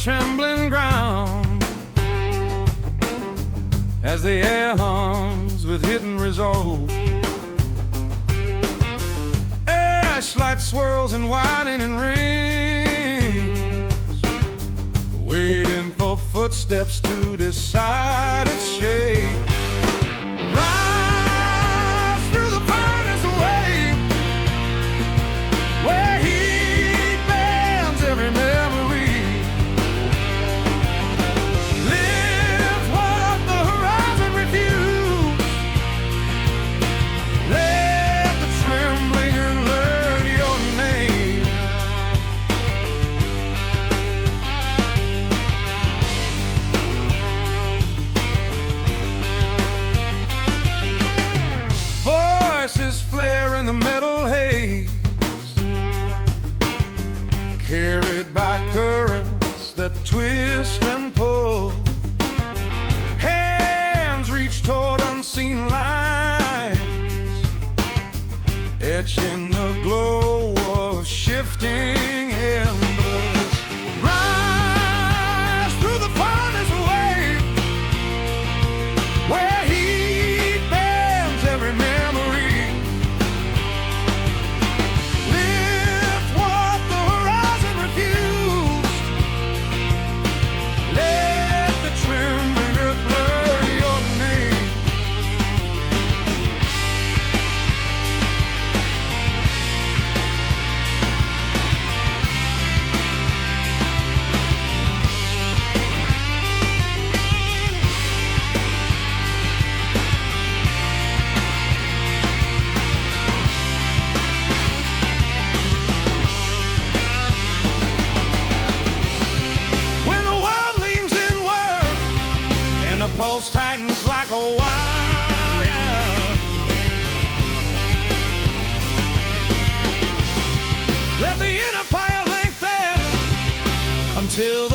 trembling ground as the air hums with hidden resolve. Ash light swirls and widening rings, waiting for footsteps to decide its shape. Rise through the furnace away, where heat bends every memory. Live what the horizon refused. Let the trembling and learn your name. Voices flare in the metal haze, carried by currents that twist and pull. Hands reach toward unseen lines, etching the glow of shifting embers. Rise through the furnace away, where heat bends every memory. Lift what the horizon refused. Let the trembling earth blur your name. When the world leans inward and the pulse tightens like a wire, let the inner fire lengthen until